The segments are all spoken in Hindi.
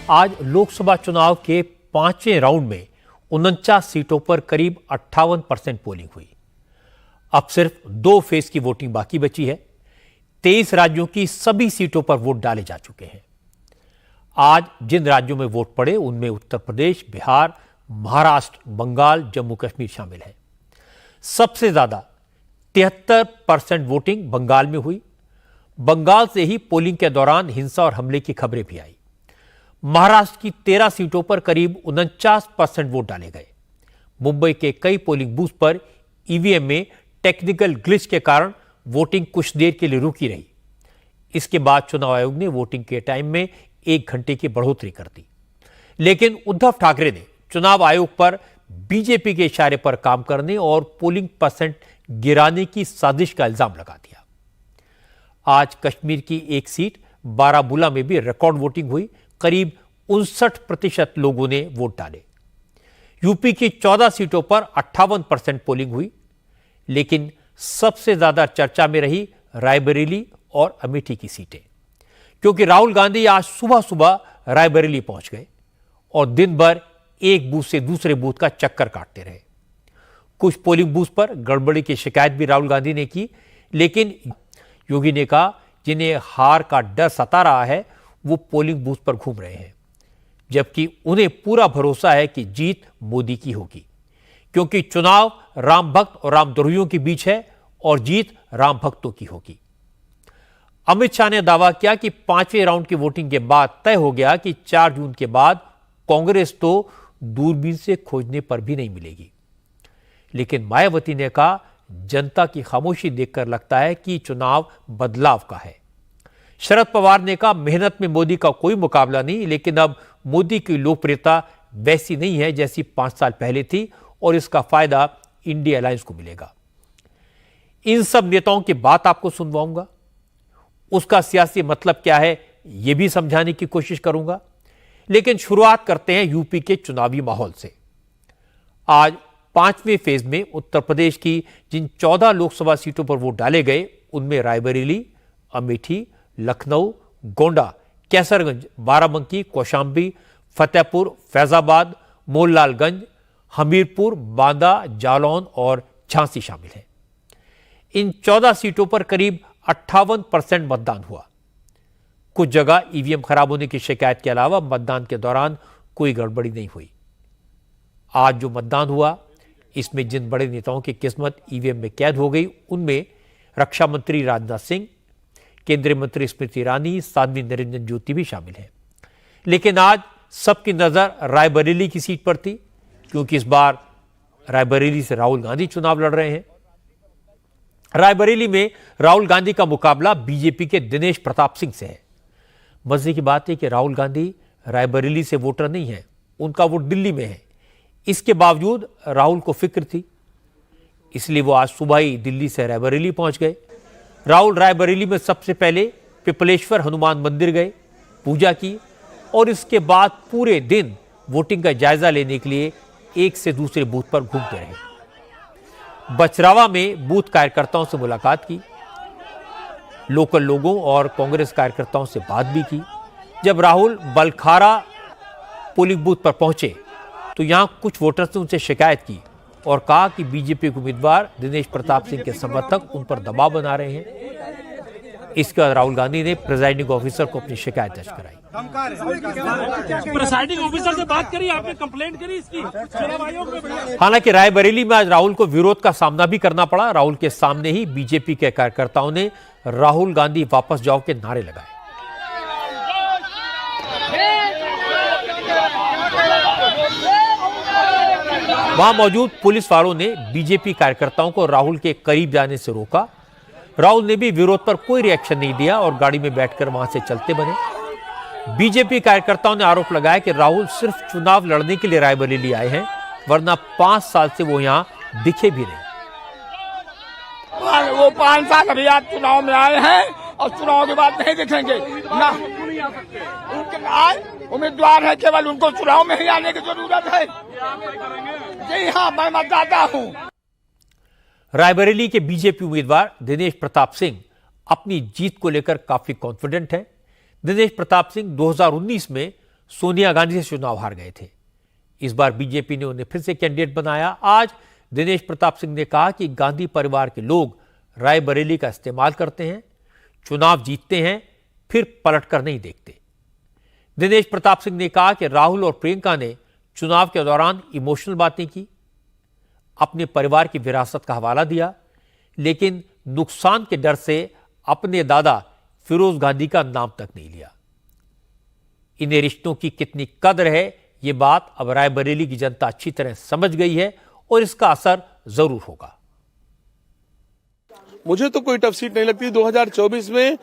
आज लोकसभा चुनाव के 5वें राउंड में 49 सीटों पर करीब 58% पोलिंग हुई। अब सिर्फ 2 फेज की वोटिंग बाकी बची है। 23 राज्यों की सभी सीटों पर वोट डाले जा चुके हैं। आज जिन राज्यों में वोट पड़े उनमें उत्तर प्रदेश, बिहार, महाराष्ट्र, बंगाल, जम्मू कश्मीर शामिल है। सबसे ज्यादा 73% वोटिंग बंगाल में हुई। बंगाल से ही पोलिंग के दौरान हिंसा और हमले की खबरें भी आई। महाराष्ट्र की 13 सीटों पर करीब 49% वोट डाले गए। मुंबई के कई पोलिंग बूथ पर ईवीएम में टेक्निकल ग्लिच के कारण वोटिंग कुछ देर के लिए रुकी रही। इसके बाद चुनाव आयोग ने वोटिंग के टाइम में 1 घंटे की बढ़ोतरी कर दी। लेकिन उद्धव ठाकरे ने चुनाव आयोग पर बीजेपी के इशारे पर काम करने और पोलिंग परसेंट गिराने की साजिश का इल्जाम लगा दिया। आज कश्मीर की एक सीट बारामूला में भी रिकॉर्ड वोटिंग हुई। करीब 59% लोगों ने वोट डाले। यूपी की 14 सीटों पर 58% पोलिंग हुई। लेकिन सबसे ज्यादा चर्चा में रही रायबरेली और अमेठी की सीटें, क्योंकि राहुल गांधी आज सुबह सुबह रायबरेली पहुंच गए और दिन भर एक बूथ से दूसरे बूथ का चक्कर काटते रहे। कुछ पोलिंग बूथ पर गड़बड़ी की शिकायत भी राहुल गांधी ने की, लेकिन योगी ने कहा जिन्हें हार का डर सता रहा है वो पोलिंग बूथ पर घूम रहे हैं, जबकि उन्हें पूरा भरोसा है कि जीत मोदी की होगी, क्योंकि चुनाव राम भक्त और रामद्रोहियों के बीच है और जीत राम भक्तों की होगी। अमित शाह ने दावा किया कि 5वें राउंड की वोटिंग के बाद तय हो गया कि 4 जून के बाद कांग्रेस तो दूरबीन से खोजने पर भी नहीं मिलेगी। लेकिन मायावती ने कहा जनता की खामोशी देखकर लगता है कि चुनाव बदलाव का है। शरद पवार ने कहा मेहनत में मोदी का कोई मुकाबला नहीं, लेकिन अब मोदी की लोकप्रियता वैसी नहीं है जैसी 5 साल पहले थी और इसका फायदा इंडिया अलायंस को मिलेगा। इन सब नेताओं की बात आपको सुनवाऊंगा, उसका सियासी मतलब क्या है यह भी समझाने की कोशिश करूंगा। लेकिन शुरुआत करते हैं यूपी के चुनावी माहौल से। आज 5वें फेज में उत्तर प्रदेश की जिन 14 लोकसभा सीटों पर वोट डाले गए उनमें रायबरेली, अमेठी, लखनऊ, गोंडा, कैसरगंज, बाराबंकी, कौशाम्बी, फतेहपुर, फैजाबाद, मोहनलालगंज, हमीरपुर, बांदा, जालौन और झांसी शामिल है। इन 14 सीटों पर करीब 58% मतदान हुआ। कुछ जगह ईवीएम खराब होने की शिकायत के अलावा मतदान के दौरान कोई गड़बड़ी नहीं हुई। आज जो मतदान हुआ इसमें जिन बड़े नेताओं की किस्मत ईवीएम में कैद हो गई उनमें रक्षा मंत्री राजनाथ सिंह, केंद्रीय मंत्री स्मृति ईरानी, साध्वी निरंजन ज्योति भी शामिल हैं। लेकिन आज सबकी नजर रायबरेली की सीट पर थी, क्योंकि इस बार रायबरेली से राहुल गांधी चुनाव लड़ रहे हैं। रायबरेली में राहुल गांधी का मुकाबला बीजेपी के दिनेश प्रताप सिंह से है। मजे की बात है कि राहुल गांधी रायबरेली से वोटर नहीं है, उनका वोट दिल्ली में है। इसके बावजूद राहुल को फिक्र थी, इसलिए वो आज सुबह ही दिल्ली से रायबरेली पहुंच गए। राहुल रायबरेली में सबसे पहले पिपलेश्वर हनुमान मंदिर गए, पूजा की और इसके बाद पूरे दिन वोटिंग का जायजा लेने के लिए एक से दूसरे बूथ पर घूमते रहे। बचरावा में बूथ कार्यकर्ताओं से मुलाकात की, लोकल लोगों और कांग्रेस कार्यकर्ताओं से बात भी की। जब राहुल बलखारा पोलिंग बूथ पर पहुंचे तो यहां कुछ वोटर्स ने उनसे शिकायत की और कहा कि बीजेपी के उम्मीदवार दिनेश प्रताप सिंह के समर्थक उन पर दबाव बना रहे हैं। इसके बाद राहुल गांधी ने प्रिजाइडिंग ऑफिसर को अपनी शिकायत दर्ज कराई। प्रिजाइडिंग ऑफिसर से बात करी, आपने कंप्लेंट करी इसकी चुनाव आयोग में? हालांकि रायबरेली में आज राहुल को विरोध का सामना भी करना पड़ा। राहुल के सामने ही बीजेपी के कार्यकर्ताओं ने राहुल गांधी वापस जाओ के नारे लगाए। वहां मौजूद पुलिस वालों ने बीजेपी कार्यकर्ताओं को राहुल के करीब जाने से रोका। राहुल ने भी विरोध पर कोई रिएक्शन नहीं दिया और गाड़ी में बैठकर वहां से चलते बने। बीजेपी कार्यकर्ताओं ने आरोप लगाया कि राहुल सिर्फ चुनाव लड़ने के लिए रायबरेली आए हैं, वरना 5 साल से वो यहां दिखे भी नहीं। वो 5 साल अभी आज चुनाव में आए हैं और चुनाव के बाद नहीं दिखेंगे ना। उनके आज उम्मीदवार है, केवल उनको चुनाव में ही आने की जरूरत है। जी हाँ, मैं मतदाता हूँ। रायबरेली के बीजेपी उम्मीदवार दिनेश प्रताप सिंह अपनी जीत को लेकर काफी कॉन्फिडेंट हैं। दिनेश प्रताप सिंह 2019 में सोनिया गांधी से चुनाव हार गए थे। इस बार बीजेपी ने उन्हें फिर से कैंडिडेट बनाया। आज दिनेश प्रताप सिंह ने कहा कि गांधी परिवार के लोग रायबरेली का इस्तेमाल करते हैं, चुनाव जीतते हैं, फिर पलटकर नहीं देखते। दिनेश प्रताप सिंह ने कहा कि राहुल और प्रियंका ने चुनाव के दौरान इमोशनल बातें की, अपने परिवार की विरासत का हवाला दिया, लेकिन नुकसान के डर से अपने दादा फिरोज गांधी का नाम तक नहीं लिया। इन्हें रिश्तों की कितनी कदर है, ये बात अब रायबरेली की जनता अच्छी तरह समझ गई है और इसका असर जरूर होगा। मुझे तो कोई टफ सीट नहीं लगती। 2024 में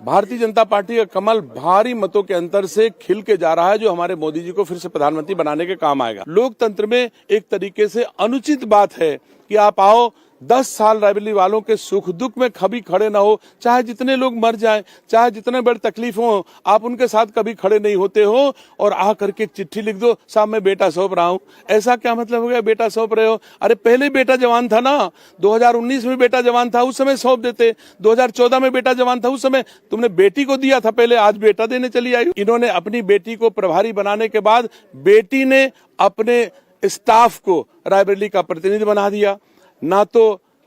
भारतीय जनता पार्टी का कमल भारी मतों के अंतर से खिल के जा रहा है, जो हमारे मोदी जी को फिर से प्रधानमंत्री बनाने के काम आएगा। लोकतंत्र में एक तरीके से अनुचित बात है कि आप आओ, 10 साल रायबरेली वालों के सुख दुख में कभी खड़े ना हो, चाहे जितने लोग मर जाएं, चाहे जितने बड़ी तकलीफ हो, आप उनके साथ कभी खड़े नहीं होते हो और आ करके चिट्ठी लिख दो, साहब मैं बेटा सौंप रहा हूं। ऐसा क्या मतलब हो गया बेटा सौंप रहे हो? अरे पहले बेटा जवान था ना, 2019 में बेटा जवान था, उस समय सौंप देते। 2014 में बेटा जवान था, उस समय तुमने बेटी को दिया था पहले, आज बेटा देने चली आई। इन्होंने अपनी बेटी को प्रभारी बनाने के बाद बेटी ने अपने स्टाफ को रायबरेली का प्रतिनिधि बना दिया। ना तो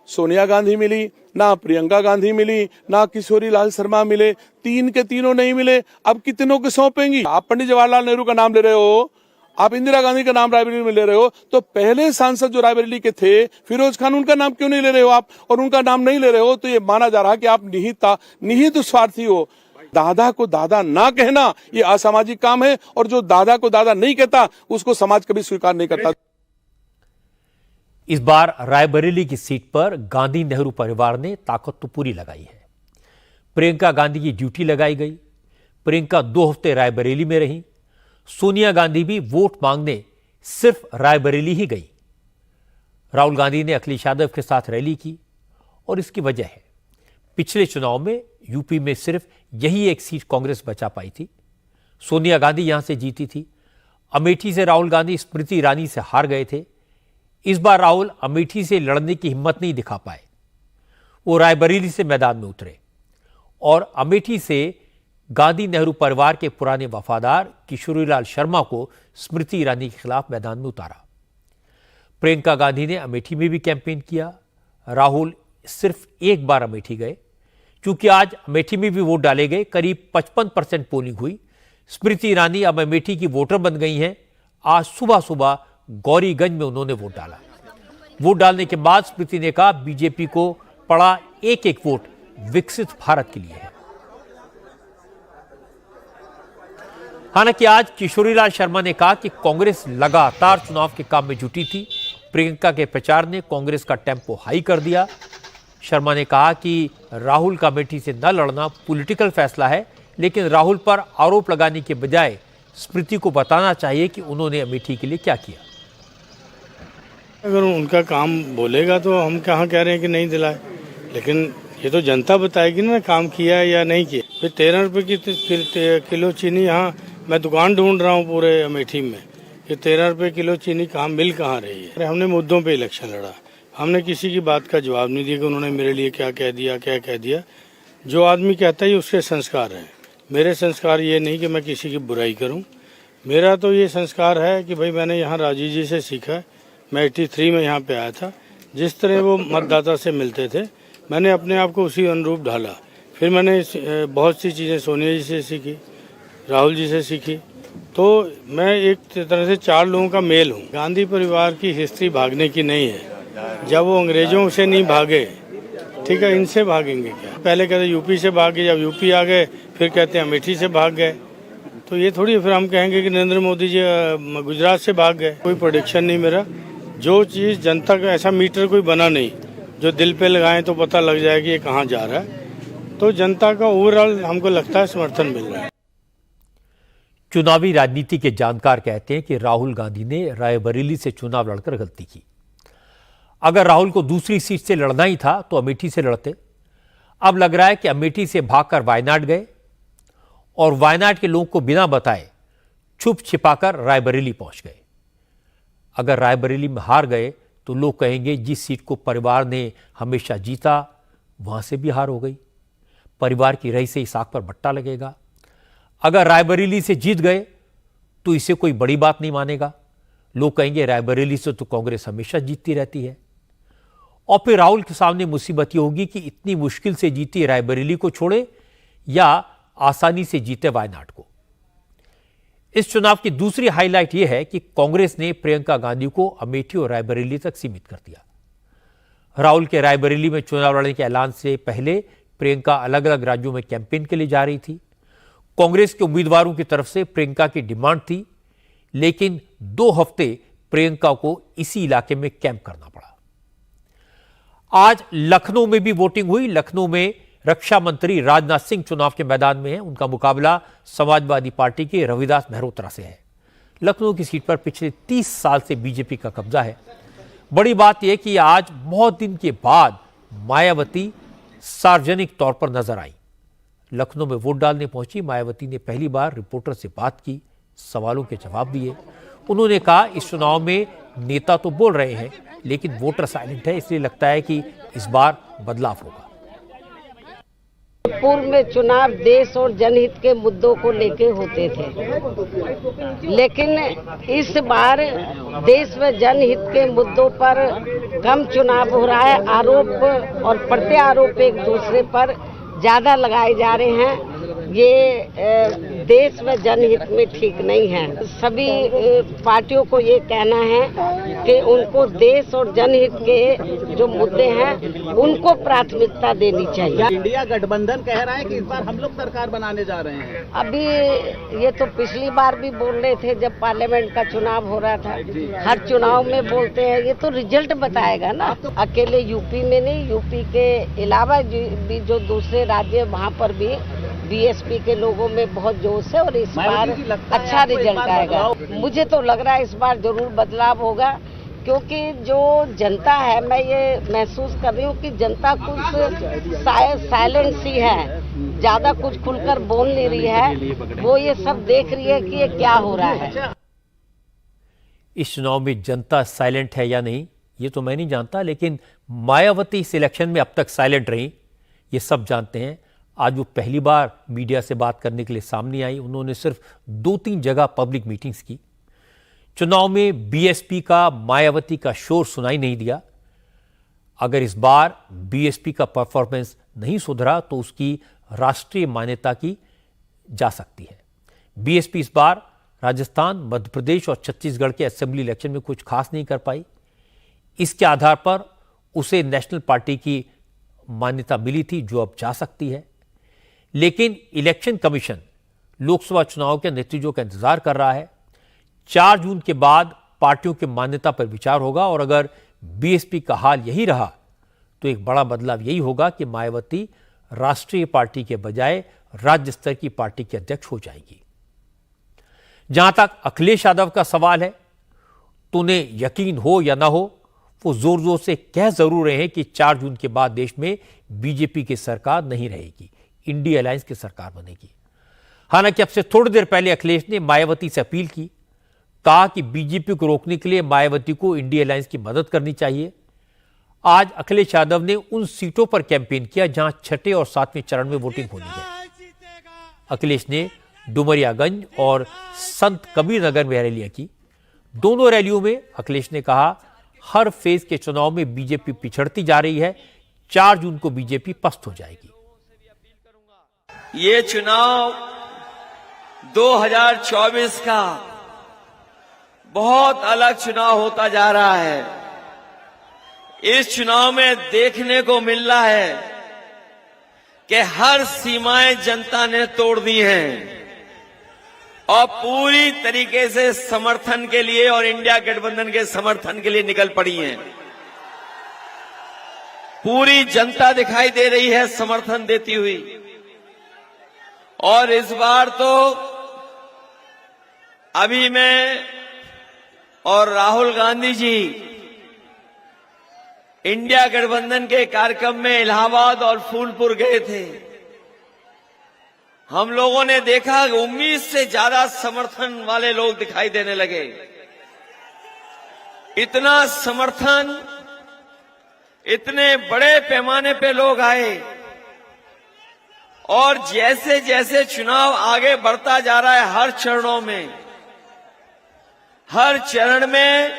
सोनिया गांधी मिली, ना प्रियंका गांधी मिली, ना किशोरी लाल शर्मा मिले, तीन के तीनों नहीं मिले। अब कितनों को सौंपेंगी? आप पंडित जवाहरलाल नेहरू का नाम ले रहे हो, आप इंदिरा गांधी का नाम रायबरेली में ले रहे हो, तो पहले सांसद जो रायबरेली के थे फिरोज खान, उनका नाम क्यों नहीं ले रहे हो आप? और उनका नाम नहीं ले रहे हो तो ये माना जा रहा है कि आप निहित स्वार्थी हो। दादा को दादा ना कहना ये असामाजिक काम है, और जो दादा को दादा नहीं कहता उसको समाज कभी स्वीकार नहीं करता। इस बार रायबरेली की सीट पर गांधी नेहरू परिवार ने ताकत तो पूरी लगाई है। प्रियंका गांधी की ड्यूटी लगाई गई। प्रियंका 2 हफ्ते रायबरेली में रही। सोनिया गांधी भी वोट मांगने सिर्फ रायबरेली ही गई। राहुल गांधी ने अखिलेश यादव के साथ रैली की और इसकी वजह है, पिछले चुनाव में यूपी में सिर्फ यही एक सीट कांग्रेस बचा पाई थी। सोनिया गांधी यहां से जीती थी। अमेठी से राहुल गांधी स्मृति ईरानी से हार गए थे। इस बार राहुल अमेठी से लड़ने की हिम्मत नहीं दिखा पाए। वो रायबरेली से मैदान में उतरे और अमेठी से गांधी नेहरू परिवार के पुराने वफादार किशोरीलाल शर्मा को स्मृति ईरानी के खिलाफ मैदान में उतारा। प्रियंका गांधी ने अमेठी में भी कैंपेन किया। राहुल सिर्फ एक बार अमेठी गए, क्योंकि आज अमेठी में भी वोट डाले गए। करीब 55% पोलिंग हुई। स्मृति ईरानी अब अमेठी की वोटर बन गई हैं। आज सुबह सुबह गौरीगंज में उन्होंने वोट डाला। वोट डालने के बाद स्मृति ने कहा, बीजेपी को पड़ा एक एक वोट विकसित भारत के लिए है। हालांकि आज किशोरीलाल शर्मा ने कहा कि कांग्रेस लगातार चुनाव के काम में जुटी थी। प्रियंका के प्रचार ने कांग्रेस का टेम्पो हाई कर दिया। शर्मा ने कहा कि राहुल का अमेठी से न लड़ना पॉलिटिकल फैसला है, लेकिन राहुल पर आरोप लगाने के बजाय स्मृति को बताना चाहिए कि उन्होंने अमेठी के लिए क्या किया। अगर उनका काम बोलेगा तो हम कहाँ कह रहे हैं कि नहीं दिलाए, लेकिन ये तो जनता बताएगी ना काम किया है या नहीं किया। फिर 13 रुपए की किलो चीनी, यहाँ मैं दुकान ढूंढ रहा हूँ पूरे अमेठी में कि 13 रुपए किलो चीनी कहाँ रही है। हमने मुद्दों पे इलेक्शन लड़ा, हमने किसी की बात का जवाब नहीं दिया कि उन्होंने मेरे लिए क्या कह दिया। जो आदमी कहता है उसके संस्कार हैं। मेरे संस्कार ये नहीं कि मैं किसी की बुराई करूं। मेरा तो ये संस्कार है कि भाई मैंने यहाँ राजीव जी से सीखा। मैं 83 में यहाँ पे आया था, जिस तरह वो मतदाता से मिलते थे मैंने अपने आप को उसी अनुरूप ढाला। फिर मैंने बहुत सी चीज़ें सोनिया जी से सीखी, राहुल जी से सीखी। तो मैं एक तरह से 4 लोगों का मेल हूँ। गांधी परिवार की हिस्ट्री भागने की नहीं है। जब वो अंग्रेजों से नहीं भागे, ठीक है, इनसे भागेंगे क्या? पहले कहते यूपी से भागे, जब यूपी आ गए फिर कहते हैं अमेठी से भाग गए। तो ये थोड़ी फिर हम कहेंगे कि नरेंद्र मोदी जी गुजरात से भाग गए। कोई प्रेडिक्शन नहीं मेरा। जो चीज़ जनता का ऐसा मीटर कोई बना नहीं जो दिल पे लगाएं तो पता लग जाए कि ये कहाँ जा रहा है। तो जनता का ओवरऑल हमको लगता है समर्थन मिल रहा है। चुनावी राजनीति के जानकार कहते हैं कि राहुल गांधी ने रायबरेली से चुनाव लड़कर गलती की। अगर राहुल को दूसरी सीट से लड़ना ही था तो अमेठी से लड़ते। अब लग रहा है कि अमेठी से भागकर वायनाड गए और वायनाड के लोगों को बिना बताए छुप छिपाकर रायबरेली पहुंच गए। अगर रायबरेली में हार गए तो लोग कहेंगे जिस सीट को परिवार ने हमेशा जीता वहां से भी हार हो गई। परिवार की रही से इस आग पर बट्टा लगेगा। अगर रायबरेली से जीत गए तो इसे कोई बड़ी बात नहीं मानेगा। लोग कहेंगे रायबरेली से तो कांग्रेस हमेशा जीतती रहती है। और फिर राहुल के सामने मुसीबत ये होगी कि इतनी मुश्किल से जीती रायबरेली को छोड़े या आसानी से जीते वायनाड को। इस चुनाव की दूसरी हाईलाइट यह है कि कांग्रेस ने प्रियंका गांधी को अमेठी और रायबरेली तक सीमित कर दिया। राहुल के रायबरेली में चुनाव लड़ने के ऐलान से पहले प्रियंका अलग अलग राज्यों में कैंपेन के लिए जा रही थी। कांग्रेस के उम्मीदवारों की तरफ से प्रियंका की डिमांड थी, लेकिन 2 हफ्ते प्रियंका को इसी इलाके में कैंप करना पड़ा। आज लखनऊ में भी वोटिंग हुई। लखनऊ में रक्षा मंत्री राजनाथ सिंह चुनाव के मैदान में हैं। उनका मुकाबला समाजवादी पार्टी के रविदास मेहरोत्रा से है। लखनऊ की सीट पर पिछले 30 साल से बीजेपी का कब्जा है। बड़ी बात यह कि आज बहुत दिन के बाद मायावती सार्वजनिक तौर पर नजर आई। लखनऊ में वोट डालने पहुंची मायावती ने पहली बार रिपोर्टर से बात की, सवालों के जवाब दिए। उन्होंने कहा इस चुनाव में नेता तो बोल रहे हैं लेकिन वोटर साइलेंट है, इसलिए लगता है कि इस बार बदलाव होगा। पूर्व में चुनाव देश और जनहित के मुद्दों को लेके होते थे, लेकिन इस बार देश व जनहित के मुद्दों पर कम चुनाव हो रहा है। आरोप और प्रत्यारोप एक दूसरे पर ज्यादा लगाए जा रहे हैं। ये देश व जनहित में ठीक नहीं है। सभी पार्टियों को ये कहना है कि उनको देश और जनहित के जो मुद्दे हैं उनको प्राथमिकता देनी चाहिए। इंडिया गठबंधन कह रहा है कि इस बार हम लोग सरकार बनाने जा रहे हैं। अभी ये तो पिछली बार भी बोल रहे थे जब पार्लियामेंट का चुनाव हो रहा था। हर चुनाव में बोलते हैं, ये तो रिजल्ट बताएगा ना। अकेले यूपी में नहीं, यूपी के अलावा भी जो दूसरे राज्य वहाँ पर भी बीएसपी के लोगों में बहुत जोश है और इस बार अच्छा रिजल्ट आएगा। मुझे तो लग रहा है इस बार जरूर बदलाव होगा, क्योंकि जो जनता है, मैं ये महसूस कर रही हूँ कि जनता कुछ साइलेंट सी है, ज्यादा कुछ खुलकर बोल नहीं रही है। वो ये सब देख रही है कि ये क्या हो रहा है। इस चुनाव में जनता साइलेंट है या नहीं ये तो मैं नहीं जानता, लेकिन मायावती इस इलेक्शन में अब तक साइलेंट रही, ये सब जानते हैं। आज वो पहली बार मीडिया से बात करने के लिए सामने आई। उन्होंने सिर्फ 2-3 जगह पब्लिक मीटिंग्स की। चुनाव में बीएसपी का मायावती का शोर सुनाई नहीं दिया। अगर इस बार बीएसपी का परफॉर्मेंस नहीं सुधरा तो उसकी राष्ट्रीय मान्यता की जा सकती है। बीएसपी इस बार राजस्थान, मध्य प्रदेश और छत्तीसगढ़ के असेंबली इलेक्शन में कुछ खास नहीं कर पाई। इसके आधार पर उसे नेशनल पार्टी की मान्यता मिली थी, जो अब जा सकती है। लेकिन इलेक्शन कमीशन लोकसभा चुनाव के नतीजों का इंतजार कर रहा है। 4 जून के बाद पार्टियों की मान्यता पर विचार होगा और अगर बीएसपी का हाल यही रहा तो एक बड़ा बदलाव यही होगा कि मायावती राष्ट्रीय पार्टी के बजाय राज्य स्तर की पार्टी की अध्यक्ष हो जाएगी। जहां तक अखिलेश यादव का सवाल है तो उन्हें यकीन हो या ना हो, वो जोर जोर से कह जरूर रहे हैं कि 4 जून के बाद देश में बीजेपी की सरकार नहीं रहेगी, इंडिया अलायंस की सरकार बनेगी। हालांकि अब से थोड़ी देर पहले अखिलेश ने मायावती से अपील की, कहा कि बीजेपी को रोकने के लिए मायावती को इंडिया अलायंस की मदद करनी चाहिए। आज अखिलेश यादव ने उन सीटों पर कैंपेन किया जहां छठे और 7वें चरण में वोटिंग होनी है। अखिलेश ने डुमरियागंज और संत कबीर नगर में रैलियां की। दोनों रैलियों में अखिलेश ने कहा हर फेज के चुनाव में बीजेपी पिछड़ती जा रही है, 4 जून को बीजेपी पस्त हो जाएगी। ये चुनाव 2024 का बहुत अलग चुनाव होता जा रहा है। इस चुनाव में देखने को मिल रहा है कि हर सीमाएं जनता ने तोड़ दी हैं और पूरी तरीके से समर्थन के लिए और इंडिया गठबंधन के समर्थन के लिए निकल पड़ी हैं। पूरी जनता दिखाई दे रही है समर्थन देती हुई। और इस बार तो अभी मैं और राहुल गांधी जी इंडिया गठबंधन के कार्यक्रम में इलाहाबाद और फूलपुर गए थे। हम लोगों ने देखा कि उम्मीद से ज्यादा समर्थन वाले लोग दिखाई देने लगे। इतना समर्थन, इतने बड़े पैमाने पे लोग आए और जैसे जैसे चुनाव आगे बढ़ता जा रहा है, हर चरण में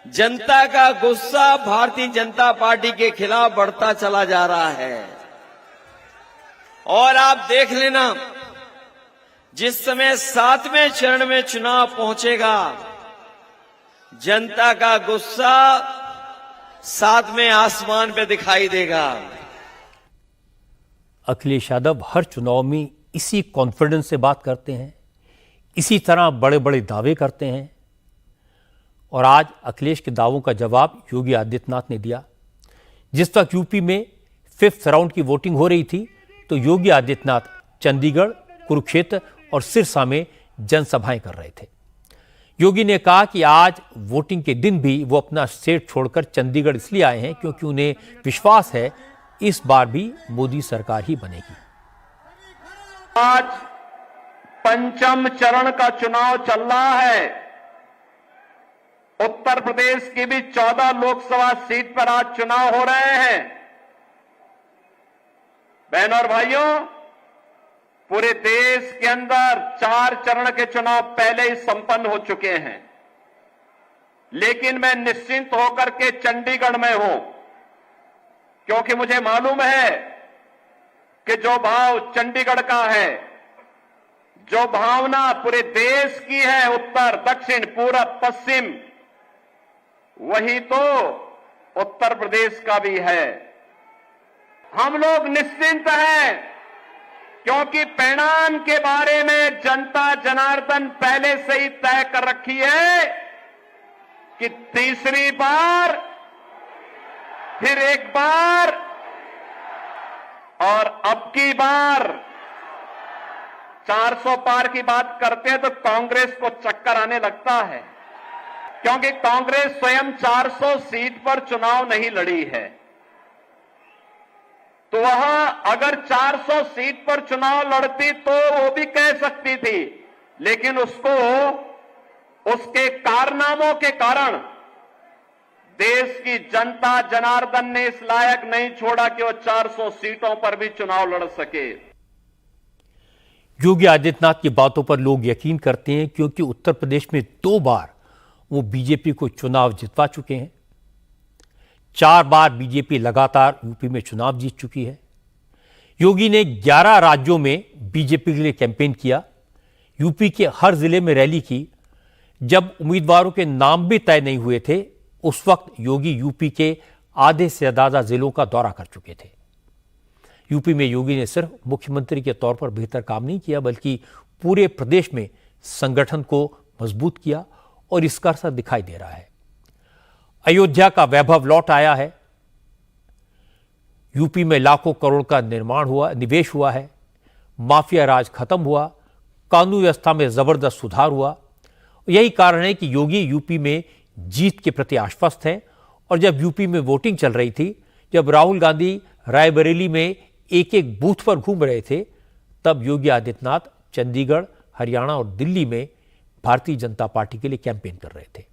जनता का गुस्सा भारतीय जनता पार्टी के खिलाफ बढ़ता चला जा रहा है। और आप देख लेना, जिस समय 7वें चरण में चुनाव पहुंचेगा, जनता का गुस्सा 7वें आसमान पे दिखाई देगा। अखिलेश यादव हर चुनाव में इसी कॉन्फिडेंस से बात करते हैं, इसी तरह बड़े बड़े दावे करते हैं। और आज अखिलेश के दावों का जवाब योगी आदित्यनाथ ने दिया। जिस वक्त यूपी में 5th राउंड की वोटिंग हो रही थी, तो योगी आदित्यनाथ चंडीगढ़, कुरुक्षेत्र और सिरसा में जनसभाएं कर रहे थे। योगी ने कहा कि आज वोटिंग के दिन भी वो अपना स्टेट छोड़कर चंडीगढ़ इसलिए आए हैं क्योंकि उन्हें विश्वास है इस बार भी मोदी सरकार ही बनेगी। आज 5म चरण का चुनाव चल रहा है। उत्तर प्रदेश की भी 14 लोकसभा सीट पर आज चुनाव हो रहे हैं। बहनों और भाइयों, पूरे देश के अंदर 4 चरण के चुनाव पहले ही संपन्न हो चुके हैं, लेकिन मैं निश्चिंत होकर के चंडीगढ़ में हूं, क्योंकि मुझे मालूम है कि जो भाव चंडीगढ़ का है, जो भावना पूरे देश की है, उत्तर, दक्षिण, पूरब, पश्चिम, वही तो उत्तर प्रदेश का भी है। हम लोग निश्चिंत हैं, क्योंकि परिणाम के बारे में जनता जनार्दन पहले से ही तय कर रखी है कि तीसरी बार, फिर एक बार और अब की बार 400 पार की बात करते हैं तो कांग्रेस को चक्कर आने लगता है, क्योंकि कांग्रेस स्वयं 400 सीट पर चुनाव नहीं लड़ी है। तो वह अगर 400 सीट पर चुनाव लड़ती तो वो भी कह सकती थी, लेकिन उसको उसके कारनामों के कारण देश की जनता जनार्दन ने इस लायक नहीं छोड़ा कि वो 400 सीटों पर भी चुनाव लड़ सके। योगी आदित्यनाथ की बातों पर लोग यकीन करते हैं, क्योंकि उत्तर प्रदेश में 2 बार वो बीजेपी को चुनाव जितवा चुके हैं। 4 बार बीजेपी लगातार यूपी में चुनाव जीत चुकी है। योगी ने 11 राज्यों में बीजेपी के लिए कैंपेन किया, यूपी के हर जिले में रैली की। जब उम्मीदवारों के नाम भी तय नहीं हुए थे, उस वक्त योगी यूपी के आधे से ज्यादा जिलों का दौरा कर चुके थे। यूपी में योगी ने सिर्फ मुख्यमंत्री के तौर पर बेहतर काम नहीं किया, बल्कि पूरे प्रदेश में संगठन को मजबूत किया और इसका असर दिखाई दे रहा है। अयोध्या का वैभव लौट आया है। यूपी में लाखों करोड़ का निवेश हुआ है। माफिया राज खत्म हुआ। कानून व्यवस्था में जबरदस्त सुधार हुआ। यही कारण है कि योगी यूपी में जीत के प्रति आश्वस्त हैं। और जब यूपी में वोटिंग चल रही थी, जब राहुल गांधी रायबरेली में एक एक बूथ पर घूम रहे थे, तब योगी आदित्यनाथ चंडीगढ़, हरियाणा और दिल्ली में भारतीय जनता पार्टी के लिए कैंपेन कर रहे थे।